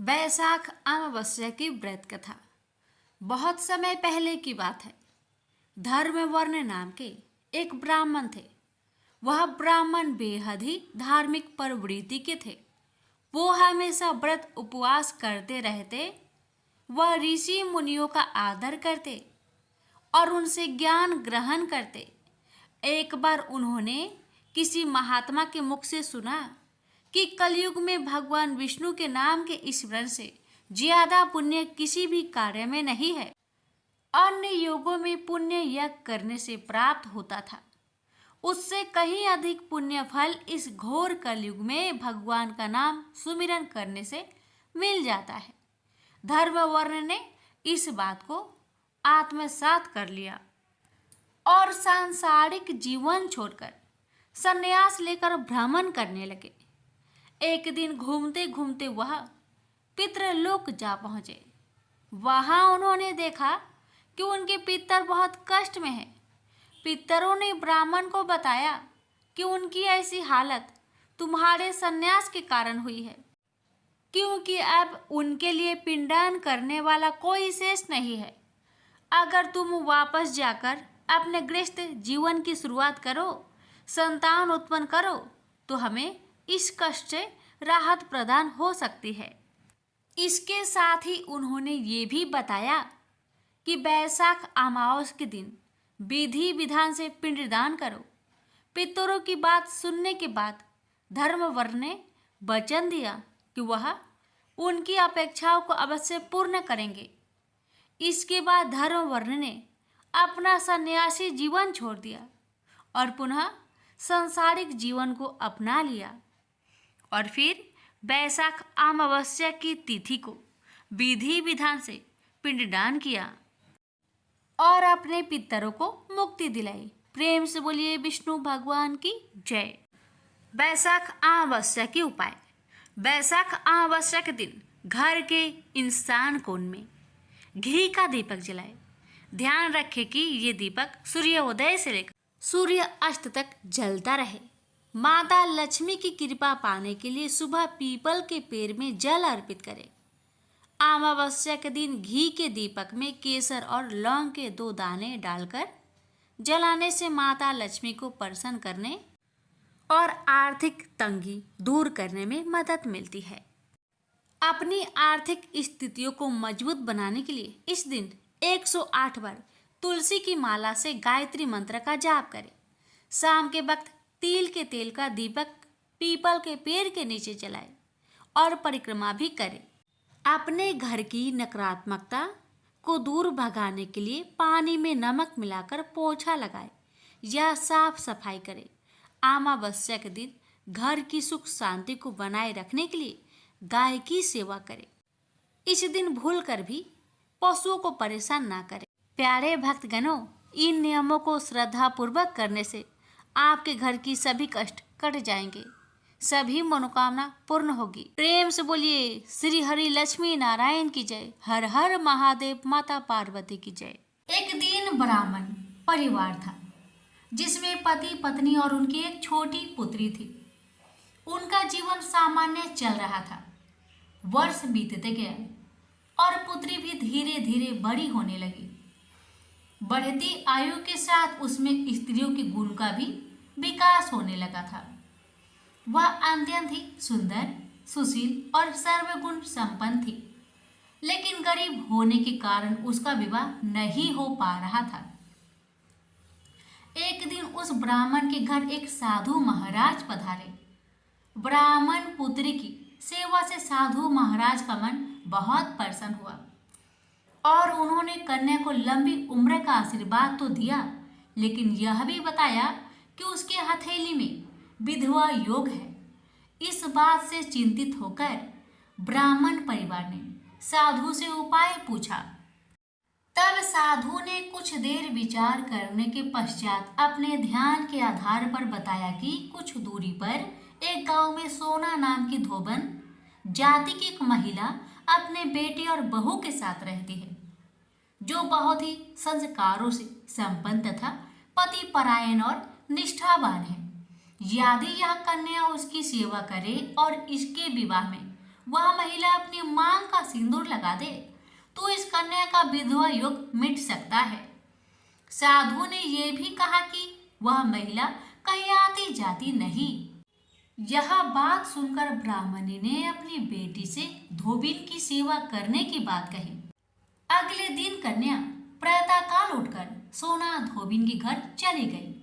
वैशाख अमावस्या की व्रत कथा। बहुत समय पहले की बात है। धर्मवर्ण नाम के एक ब्राह्मण थे। वह ब्राह्मण बेहद ही धार्मिक प्रवृत्ति के थे। वो हमेशा व्रत उपवास करते रहते। वह ऋषि मुनियों का आदर करते और उनसे ज्ञान ग्रहण करते। एक बार उन्होंने किसी महात्मा के मुख से सुना कि कलयुग में भगवान विष्णु के नाम के स्मरण से ज्यादा पुण्य किसी भी कार्य में नहीं है। अन्य युगों में पुण्य यज्ञ करने से प्राप्त होता था, उससे कहीं अधिक पुण्य फल इस घोर कलयुग में भगवान का नाम सुमिरन करने से मिल जाता है। धर्मवर्ण ने इस बात को आत्मसात कर लिया और सांसारिक जीवन छोड़कर संन्यास लेकर भ्रमण करने लगे। एक दिन घूमते घूमते वह पितृलोक जा पहुंचे। वहां उन्होंने देखा कि उनके पितर बहुत कष्ट में हैं। पितरों ने ब्राह्मण को बताया कि उनकी ऐसी हालत तुम्हारे संन्यास के कारण हुई है, क्योंकि अब उनके लिए पिंडदान करने वाला कोई शेष नहीं है। अगर तुम वापस जाकर अपने गृहस्थ जीवन की शुरुआत करो, संतान उत्पन्न करो, तो हमें इस कष्ट से राहत प्रदान हो सकती है। इसके साथ ही उन्होंने ये भी बताया कि वैशाख अमावस्या के दिन विधि विधान से पिंडदान करो। पितरों की बात सुनने के बाद धर्मवर्ण ने वचन दिया कि वह उनकी अपेक्षाओं को अवश्य पूर्ण करेंगे। इसके बाद धर्मवर्ण ने अपना सन्यासी जीवन छोड़ दिया और पुनः सांसारिक जीवन को अपना लिया और फिर वैशाख अमावस्या की तिथि को विधि विधान से पिंडदान किया और अपने पितरों को मुक्ति दिलाई। प्रेम से बोलिए विष्णु भगवान की जय। वैशाख अमावस्या के उपाय। वैशाख अमावस्या के दिन घर के ईशान कोण में घी का दीपक जलाए। ध्यान रखें कि ये दीपक सूर्योदय से लेकर सूर्य अस्त तक जलता रहे। माता लक्ष्मी की कृपा पाने के लिए सुबह पीपल के पेड़ में जल अर्पित करें। अमावस्या के दिन घी के दीपक में केसर और लौंग के 2 दाने डालकर जलाने से माता लक्ष्मी को प्रसन्न करने और आर्थिक तंगी दूर करने में मदद मिलती है। अपनी आर्थिक स्थितियों को मजबूत बनाने के लिए इस दिन 108 बार तुलसी की माला से गायत्री मंत्र का जाप करें। शाम के वक्त तिल के तेल का दीपक पीपल के पेड़ के नीचे जलाएं और परिक्रमा भी करें। अपने घर की नकारात्मकता को दूर भगाने के लिए पानी में नमक मिलाकर पोछा लगाएं या साफ सफाई करें। अमावस्या के दिन घर की सुख शांति को बनाए रखने के लिए गाय की सेवा करें। इस दिन भूलकर भी पशुओं को परेशान ना करें। प्यारे भक्तगणों, इन नियमों को श्रद्धापूर्वक करने से आपके घर की सभी कष्ट कट जाएंगे, सभी मनोकामना पूर्ण होगी। प्रेम से बोलिए श्री हरि लक्ष्मी नारायण की जय। हर हर महादेव, माता पार्वती की जय। एक दिन ब्राह्मण परिवार था जिसमें पति पत्नी और उनकी एक छोटी पुत्री थी। उनका जीवन सामान्य चल रहा था। वर्ष बीतते गए और पुत्री भी धीरे धीरे बड़ी होने लगी। बढ़ती आयु के साथ उसमें स्त्रियों के गुण का भी विकास होने लगा था। वह अत्यंत ही सुंदर, सुशील और सर्वगुण संपन्न थी, लेकिन गरीब होने के कारण उसका विवाह नहीं हो पा रहा था। एक दिन उस ब्राह्मण के घर एक साधु महाराज पधारे। ब्राह्मण पुत्री की सेवा से साधु महाराज का मन बहुत प्रसन्न हुआ और उन्होंने कन्या को लंबी उम्र का आशीर्वाद तो दिया, लेकिन यह भी बताया कि उसके हथेली में विधवा योग है। इस बात से चिंतित होकर ब्राह्मण परिवार ने साधु से उपाय पूछा। तब साधु ने कुछ देर विचार करने के पश्चात अपने ध्यान के आधार पर बताया कि कुछ दूरी पर एक गांव में सोना नाम की धोबन जाति की एक महिला अपने बेटे और बहू के साथ रहती है, जो बहुत ही संस्कारों से संपन्न तथा पति परायण और निष्ठावान है। यदि यह कन्या उसकी सेवा करे और इसके विवाह में वह महिला अपनी मांग का सिंदूर लगा दे तो इस कन्या का विधवा योग मिट सकता है। साधु ने यह भी कहा कि वह महिला कहीं आती जाती नहीं। यह बात सुनकर ब्राह्मणी ने अपनी बेटी से धोबिन की सेवा करने की बात कही। अगले दिन कन्या प्रातःकाल उठकर सोना धोबिन के घर चली गई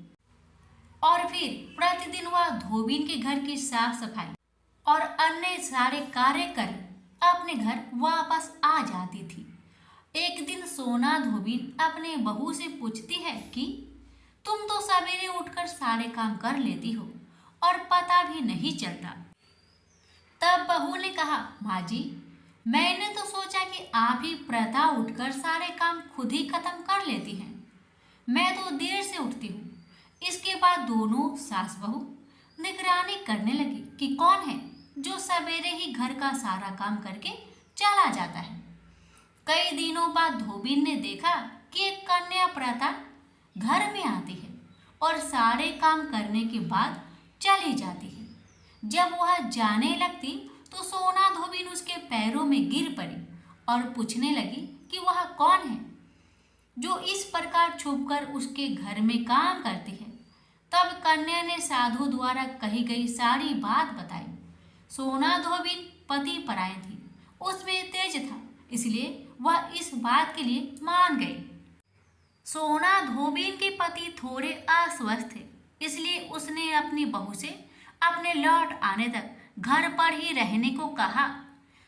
और फिर प्रतिदिन वह धोबिन के घर की साफ सफाई और अन्य सारे कार्य कर अपने घर वापस आ जाती थी। एक दिन सोना धोबिन अपने बहू से पूछती है कि तुम तो सवेरे उठकर सारे काम कर लेती हो और पता भी नहीं चलता। तब बहू ने कहा, माँ जी, मैंने तो सोचा कि आप ही प्रातः उठकर सारे काम खुद ही खत्म कर लेती हैं। मैं तो देर से उठती हूँ। इसके बाद दोनों सास बहू निगरानी करने लगी कि कौन है जो सवेरे ही घर का सारा काम करके चला जाता है। कई दिनों बाद धोबिन ने देखा कि एक कन्या प्रातः घर में आती है और सारे काम करने के बाद चली जाती है। जब वह जाने लगती तो सोना धोबिन उसके पैरों में गिर पड़ी और पूछने लगी कि वह कौन है जो इस प्रकार छुपकर उसके घर में काम करती है। तब कन्या ने साधु द्वारा कही गई सारी बात बताई। सोना धोबिन पति परायण थी, उसमें तेज था, इसलिए वह इस बात के लिए मान गई। सोना धोबिन के पति थोड़े अस्वस्थ थे, इसलिए उसने अपनी बहू से अपने लौट आने तक घर पर ही रहने को कहा।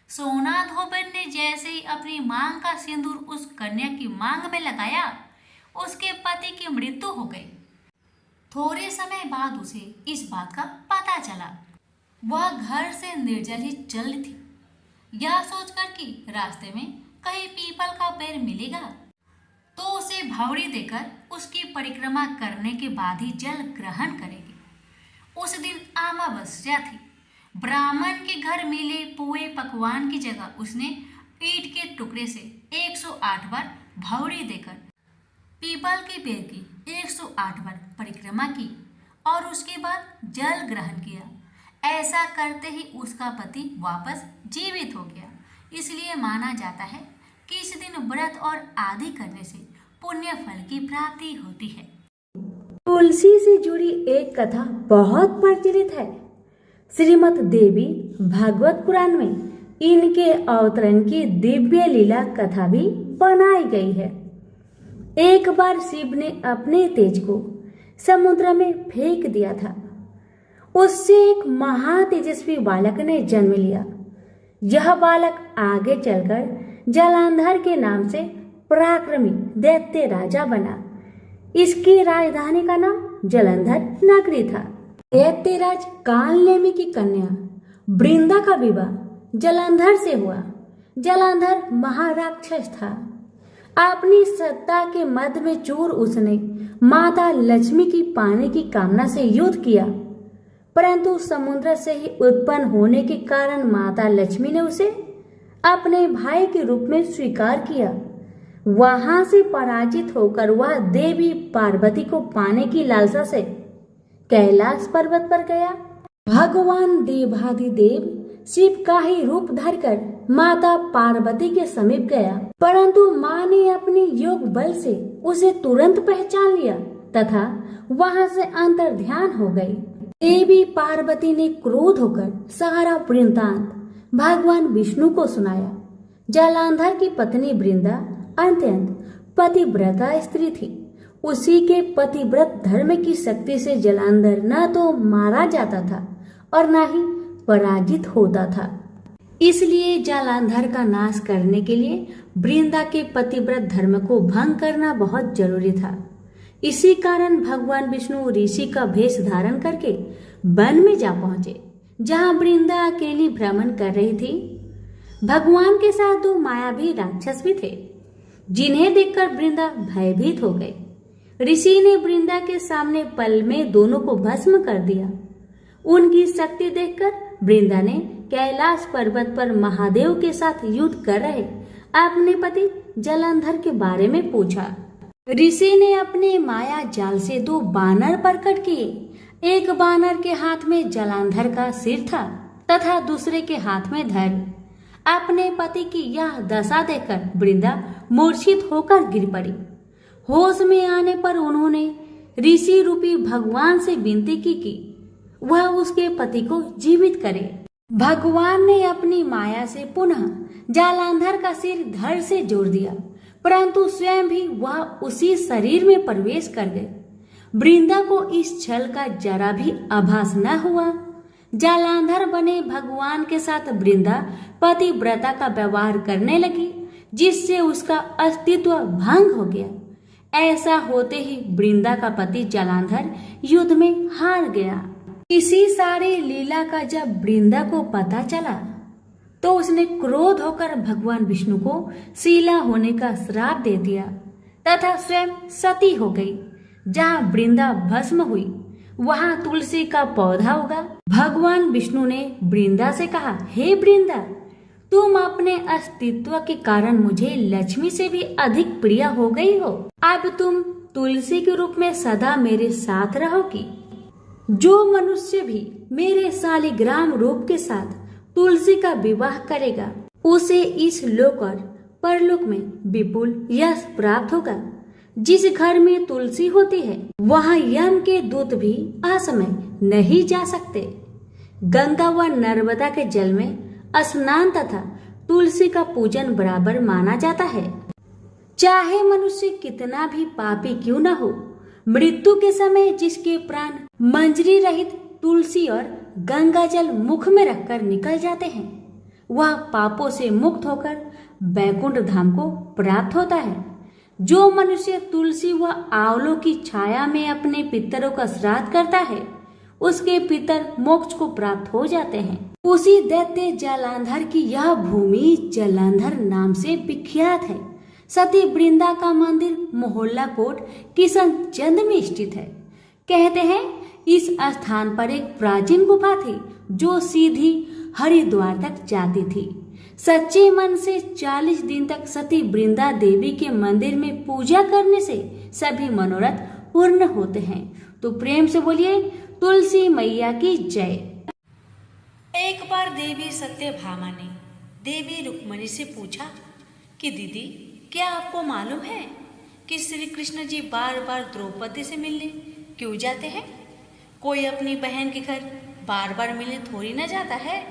सोना धोबिन ने जैसे ही अपनी मांग का सिंदूर उस कन्या की मांग में लगाया, उसके पति की मृत्यु हो गई। थोड़े समय बाद उसे इस बात का पता चला। वह घर से निर्जल ही चल थी। यह सोचकर कि रास्ते में कहीं पीपल का पेड़ मिलेगा तो उसे भौरी देकर उसकी परिक्रमा करने के बाद ही जल ग्रहण करेगी। उस दिन अमावस्या थी। ब्राह्मण के घर मिले पुए पकवान की जगह उसने ईंट के टुकड़े से 108 बार भौरी देकर पीपल के पेड़ की 108 बार परिक्रमा की और उसके बाद जल ग्रहण किया। ऐसा करते ही उसका पति वापस जीवित हो गया। इसलिए माना जाता है कि इस दिन व्रत और आदि करने से पुण्य फल की प्राप्ति होती है। तुलसी से जुड़ी एक कथा बहुत प्रचलित है। श्रीमद् देवी भागवत पुराण में इनके अवतरण की दिव्य लीला कथा भी बनाई गई है। एक बार शिव ने अपने तेज को समुद्र में फेंक दिया था। उससे एक महातेजस्वी बालक ने जन्म लिया। यह बालक आगे चलकर जलंधर के नाम से पराक्रमी दैत्य राजा बना। इसकी राजधानी का नाम जलंधर नगरी था। दैत्यराज कालनेमी की कन्या वृंदा का विवाह जलंधर से हुआ। जलंधर महाराक्षस था। अपनी सत्ता के मद में चूर उसने माता लक्ष्मी की पाने की कामना से युद्ध किया, परंतु समुद्र से ही उत्पन्न होने के कारण माता लक्ष्मी ने उसे अपने भाई के रूप में स्वीकार किया। वहां से पराजित होकर वह देवी पार्वती को पाने की लालसा से कैलाश पर्वत पर गया। भगवान देवाधिदेव शिव का ही रूप धरकर माता पार्वती के समीप गया, परंतु माँ ने अपने योग बल से उसे तुरंत पहचान लिया तथा वहां से अंतर्ध्यान हो गई। देवी पार्वती ने क्रोध होकर सारा वृत्तांत भगवान विष्णु को सुनाया। जलंधर की पत्नी वृंदा अत्यंत पतिव्रता स्त्री थी। उसी के पतिव्रत धर्म की शक्ति से जलंधर न तो मारा जाता था और न ही पराजित होता था। इसलिए जलंधर का नाश करने के लिए वृंदा के पतिव्रत धर्म को भंग करना बहुत जरूरी था। इसी कारण भगवान विष्णु ऋषि का भेष धारण करके वन में जा पहुंचे, जहां वृंदा अकेली भ्रमण कर रही थी। भगवान के साथ दो मायावी राक्षस भी थे, जिन्हें देखकर वृंदा भयभीत हो गई। ऋषि ने वृंदा के सामने पल में दोनों को भस्म कर दिया। उनकी शक्ति देखकर वृंदा ने कैलाश पर्वत पर महादेव के साथ युद्ध कर रहे अपने पति जलंधर के बारे में पूछा। ऋषि ने अपने माया जाल से दो बानर प्रकट किए। एक बानर के हाथ में जलंधर का सिर था तथा दूसरे के हाथ में धड़। अपने पति की यह दशा देखकर वृंदा मूर्छित होकर गिर पड़ी। होश में आने पर उन्होंने ऋषि रूपी भगवान से विनती की कि वह उसके पति को जीवित करे। भगवान ने अपनी माया से पुनः जालंधर का सिर धड़ से जोड़ दिया, परंतु स्वयं भी वह उसी शरीर में प्रवेश कर गए। वृंदा को इस छल का जरा भी आभास न हुआ। जालंधर बने भगवान के साथ वृंदा पतिव्रता का व्यवहार करने लगी, जिससे उसका अस्तित्व भंग हो गया। ऐसा होते ही वृंदा का पति जालंधर युद्ध में हार गया। इसी सारी लीला का जब वृंदा को पता चला तो उसने क्रोध होकर भगवान विष्णु को शीला होने का श्राप दे दिया तथा स्वयं सती हो गई। जहाँ वृंदा भस्म हुई वहां तुलसी का पौधा उगा। भगवान विष्णु ने वृंदा से कहा, हे वृंदा, तुम अपने अस्तित्व के कारण मुझे लक्ष्मी से भी अधिक प्रिय हो गई हो। अब तुम तुलसी के रूप में सदा मेरे साथ रहोगी। जो मनुष्य भी मेरे शालिग्राम रूप के साथ तुलसी का विवाह करेगा उसे इस लोक और परलोक में विपुल यश प्राप्त होगा। जिस घर में तुलसी होती है वहां यम के दूत भी असमय नहीं जा सकते। गंगा व नर्मदा के जल में स्नान तथा तुलसी का पूजन बराबर माना जाता है। चाहे मनुष्य कितना भी पापी क्यों न हो, मृत्यु के समय जिसके प्राण मंजरी रहित तुलसी और गंगा जल मुख में रखकर निकल जाते हैं, वह पापों से मुक्त होकर बैकुंठ धाम को प्राप्त होता है। जो मनुष्य तुलसी व आंवलों की छाया में अपने पितरों का श्राद्ध करता है उसके पितर मोक्ष को प्राप्त हो जाते हैं। उसी दैत्य जालंधर की यह भूमि जालंधर नाम से विख्यात है। सती वृंदा का मंदिर मोहल्ला कोट किशनचंद में स्थित है। कहते हैं इस स्थान पर एक प्राचीन गुफा थी जो सीधी हरिद्वार तक जाती थी। सच्चे मन से 40 दिन तक सती वृंदा देवी के मंदिर में पूजा करने से सभी मनोरथ पूर्ण होते हैं। तो प्रेम से बोलिए तुलसी मैया की जय। एक बार देवी सत्यभामा ने देवी रुक्मणी से पूछा कि दीदी, क्या आपको मालूम है कि श्री कृष्ण जी बार बार द्रौपदी से मिलने क्यों जाते हैं? कोई अपनी बहन के घर बार बार मिलने थोड़ी ना जाता है।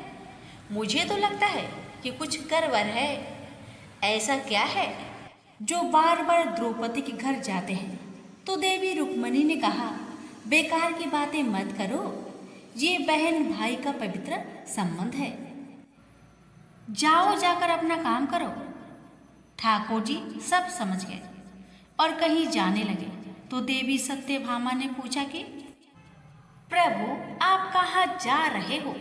मुझे तो लगता है कि कुछ गड़बड़ है। ऐसा क्या है जो बार बार द्रौपदी के घर जाते हैं? तो देवी रुक्मणी ने कहा, बेकार की बातें मत करो, ये बहन भाई का पवित्र संबंध है। जाओ, जाकर अपना काम करो। ठाकुर जी सब समझ गए और कहीं जाने लगे तो देवी सत्यभामा ने पूछा कि प्रभु, आप कहाँ जा रहे हो?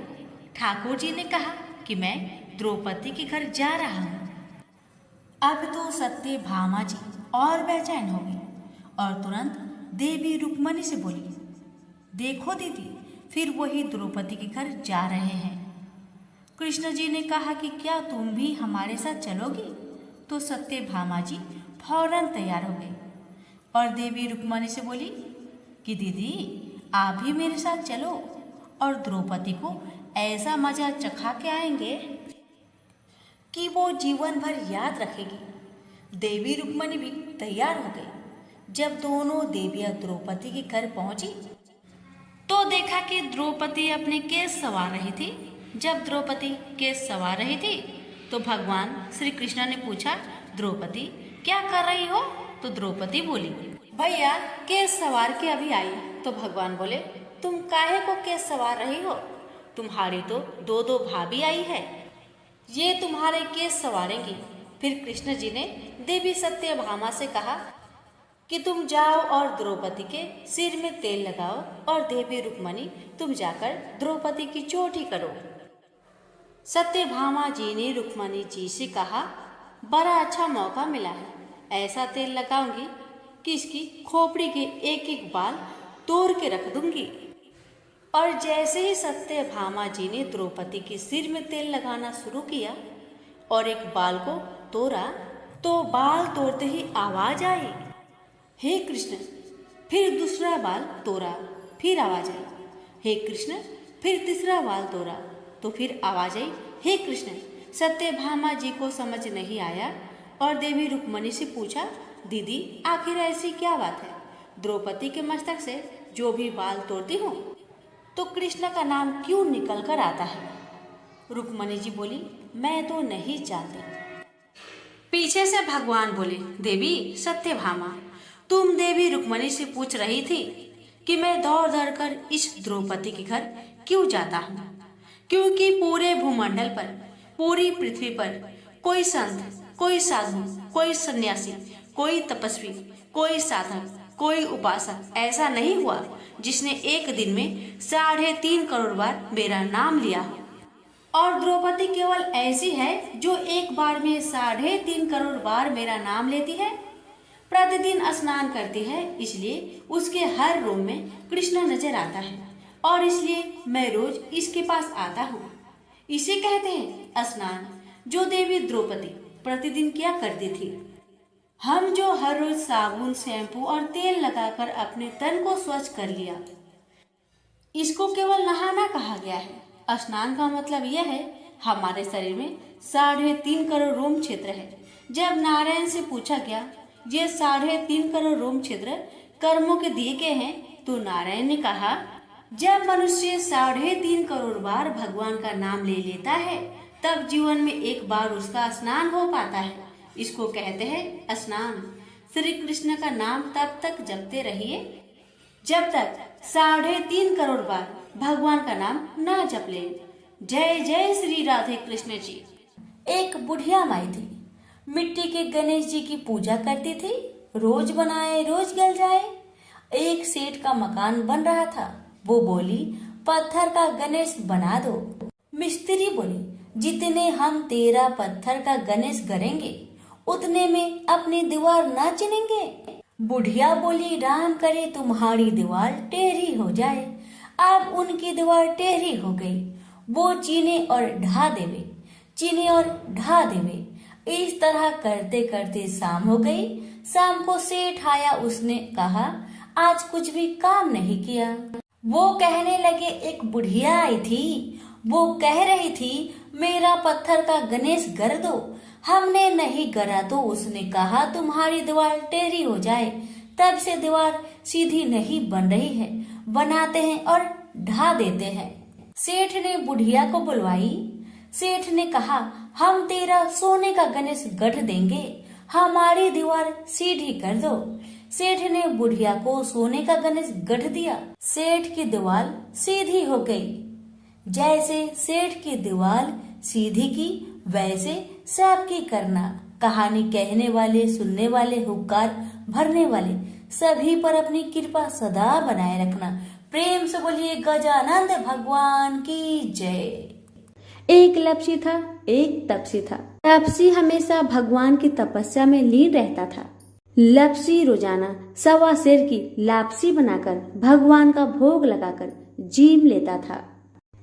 ठाकुर जी ने कहा कि मैं द्रौपदी के घर जा रहा हूँ। अब तो सत्यभामा जी और बेचैन हो गई और तुरंत देवी रुक्मणी से बोली, देखो दीदी, फिर वही द्रौपदी के घर जा रहे हैं। कृष्ण जी ने कहा कि क्या तुम भी हमारे साथ चलोगी? तो सत्यभामा जी फौरन तैयार हो गई और देवी रुक्मणी से बोली कि दीदी, आप भी मेरे साथ चलो और द्रौपदी को ऐसा मजा चखा के आएंगे कि वो जीवन भर याद रखेगी। देवी रुक्मणी भी तैयार हो गई। जब दोनों देवियां द्रौपदी के घर पहुंची तो देखा कि द्रौपदी अपने केस संवार रही थी। जब द्रौपदी केस संवार रही थी तो भगवान श्री कृष्ण ने पूछा, द्रौपदी क्या कर रही हो? तो द्रौपदी बोली, भैया केस सवार के अभी आई। तो भगवान बोले, तुम काहे को केस सवार रही हो? तुम्हारी तो दो दो भाभी आई है, ये तुम्हारे केस सवारेंगी। फिर कृष्ण जी ने देवी सत्यभामा से कहा कि तुम जाओ और द्रौपदी के सिर में तेल लगाओ और देवी रुक्मणी तुम जाकर द्रौपदी की चोटी करो। सत्यभामा जी ने रुक्मणी जी से कहा, बड़ा अच्छा मौका मिला है, ऐसा तेल लगाऊंगी कि इसकी खोपड़ी के एक एक बाल तोड़ के रख दूंगी। और जैसे ही सत्यभामा जी ने द्रौपदी के सिर में तेल लगाना शुरू किया और एक बाल को तोड़ा तो बाल तोड़ते ही आवाज आई, हे कृष्ण। फिर दूसरा बाल तोड़ा, फिर आवाज आई, हे कृष्ण। फिर तीसरा बाल तोड़ा तो फिर आवाज आई, हे कृष्ण। सत्यभामा जी को समझ नहीं आया और देवी रुक्मणी से पूछा, दीदी आखिर ऐसी क्या बात है? द्रौपदी के मस्तक से जो भी बाल तोड़ती हूँ तो कृष्ण का नाम क्यों निकल कर आता है? रुक्मणी जी बोली, मैं तो नहीं जानती। पीछे से भगवान बोले, देवी सत्यभामा, तुम देवी रुक्मणी से पूछ रही थी कि मैं दौड़ दौड़ कर इस द्रौपदी के घर क्यों जाता हूँ, क्योंकि पूरे भूमंडल पर, पूरी पृथ्वी पर कोई संत, कोई साधु, कोई सन्यासी, कोई तपस्वी, कोई साधक, कोई उपासक ऐसा नहीं हुआ जिसने एक दिन में 3.5 करोड़ बार मेरा नाम लिया हो। और द्रौपदी केवल ऐसी है जो एक बार में 3.5 करोड़ बार मेरा नाम लेती है। प्रतिदिन स्नान करती है, इसलिए उसके हर रूम में कृष्ण नजर आता है और इसलिए मैं रोज इसके पास आता हूँ। इसे कहते हैं स्नान, जो देवी द्रौपदी प्रतिदिन किया करती थी। हम जो हर रोज साबुन, शैम्पू और तेल लगाकर अपने तन को स्वच्छ कर लिया, इसको केवल नहाना कहा गया है। स्नान का मतलब यह है, हमारे शरीर में 3.5 करोड़ रोम क्षेत्र है। जब नारायण से पूछा गया ये 3.5 करोड़ रोम क्षेत्र कर्मों के दिए गए हैं, तो नारायण ने कहा, जब मनुष्य 3.5 करोड़ बार भगवान का नाम ले लेता है तब जीवन में एक बार उसका स्नान हो पाता है। इसको कहते हैं स्नान। श्री कृष्ण का नाम तब तक जपते रहिए जब तक 3.5 करोड़ बार भगवान का नाम ना जप ले। जय जय श्री राधे कृष्ण जी। एक बुढ़िया माई थी, मिट्टी के गणेश जी की पूजा करती थी। रोज बनाए रोज गल जाए। एक सेठ का मकान बन रहा था। वो बोली, पत्थर का गणेश बना दो। मिस्त्री बोले, जितने हम तेरा पत्थर का गणेश करेंगे उतने में अपनी दीवार ना चिनेंगे। बुढ़िया बोली, राम करे तुम्हारी दीवार टेढ़ी हो जाए। अब उनकी दीवार टेढ़ी हो गई। वो चीने और ढा देवे, चीने और ढा देवे। इस तरह करते करते शाम हो गई। शाम को सेठ आया। उसने कहा, आज कुछ भी काम नहीं किया। वो कहने लगे, एक बुढ़िया आई थी, वो कह रही थी मेरा पत्थर का गणेश गर दो। हमने नहीं गरा तो उसने कहा तुम्हारी दीवार टेढ़ी हो जाए। तब से दीवार सीधी नहीं बन रही है। बनाते हैं और ढा देते हैं। सेठ ने बुढ़िया को बुलवाई। सेठ ने कहा, हम तेरा सोने का गणेश गढ़ देंगे, हमारी दीवार सीधी कर दो। सेठ ने बुढ़िया को सोने का गणेश गढ़ दिया। सेठ की दीवार सीधी हो गई। जैसे सेठ की दीवार सीधी की, वैसे सबकी करना। कहानी कहने वाले, सुनने वाले, हुक्कार भरने वाले सभी पर अपनी कृपा सदा बनाए रखना। प्रेम से बोलिए गजानंद भगवान की जय। एक लपसी था, एक तपसी था। तपसी हमेशा भगवान की तपस्या में लीन रहता था। लपसी रोजाना 1.25 सेर की लापसी बनाकर भगवान का भोग लगाकर जीम लेता था।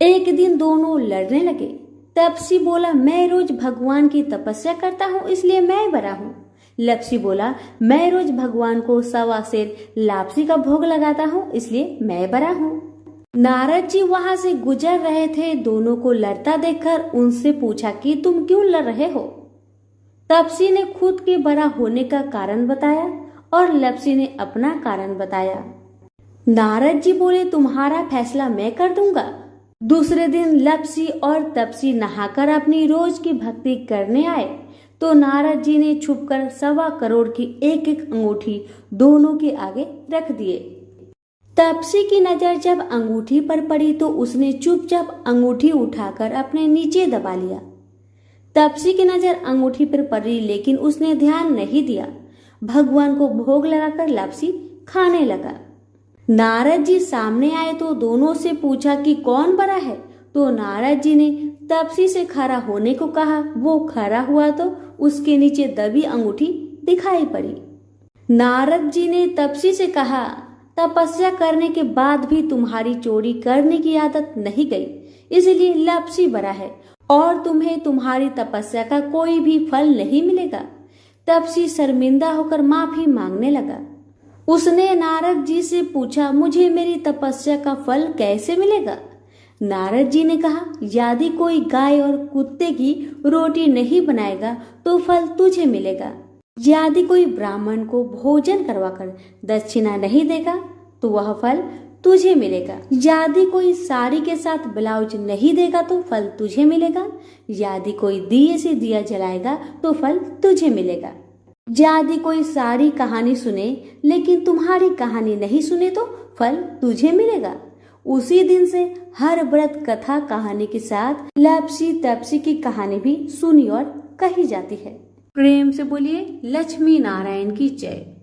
एक दिन दोनों लड़ने लगे। तपसी बोला, मैं रोज भगवान की तपस्या करता हूँ इसलिए मैं बड़ा हूँ। लपसी बोला, मैं रोज भगवान को 1.25 सेर लापसी का भोग लगाता हूँ इसलिए मैं बड़ा हूँ। नारद जी वहाँ से गुजर रहे थे। दोनों को लड़ता देखकर उनसे पूछा कि तुम क्यों लड़ रहे हो? तपसी ने खुद के बड़ा होने का कारण बताया और लपसी ने अपना कारण बताया। नारद जी बोले, तुम्हारा फैसला मैं कर दूंगा। दूसरे दिन लपसी और तपसी नहाकर अपनी रोज की भक्ति करने आए तो नारद जी ने छुपकर 1.25 करोड़ की एक एक अंगूठी दोनों के आगे रख दिए। तपसी की नजर जब अंगूठी पर पड़ी तो उसने चुपचाप अंगूठी उठाकर अपने नीचे दबा लिया। तपसी की नजर अंगूठी पर पड़ी लेकिन उसने ध्यान नहीं दिया। भगवान को भोग लगाकर लपसी खाने लगा। नारद जी सामने आए तो दोनों से पूछा कि कौन बड़ा है, तो नारद जी ने तपसी से खड़ा होने को कहा। वो खड़ा हुआ तो उसके नीचे दबी अंगूठी दिखाई पड़ी। नारद जी ने तपसी से कहा, तपस्या करने के बाद भी तुम्हारी चोरी करने की आदत नहीं गई, इसलिए लपसी बड़ा है और तुम्हें तुम्हारी तपस्या का कोई भी फल नहीं मिलेगा। तपसी शर्मिंदा होकर माफी मांगने लगा। उसने नारद जी से पूछा, मुझे मेरी तपस्या का फल कैसे मिलेगा? नारद जी ने कहा, यदि कोई गाय और कुत्ते की रोटी नहीं बनाएगा तो फल तुझे मिलेगा। यदि कोई ब्राह्मण को भोजन करवाकर दक्षिणा नहीं देगा तो वह फल तुझे मिलेगा। यदि कोई साड़ी के साथ ब्लाउज नहीं देगा तो फल तुझे मिलेगा। यदि कोई दिए से दिया जलाएगा तो फल तुझे मिलेगा। यदि कोई सारी कहानी सुने लेकिन तुम्हारी कहानी नहीं सुने तो फल तुझे मिलेगा। उसी दिन से हर व्रत कथा कहानी के साथ लपसी तपसी की कहानी भी सुनी और कही जाती है। प्रेम से बोलिए लक्ष्मी नारायण की जय।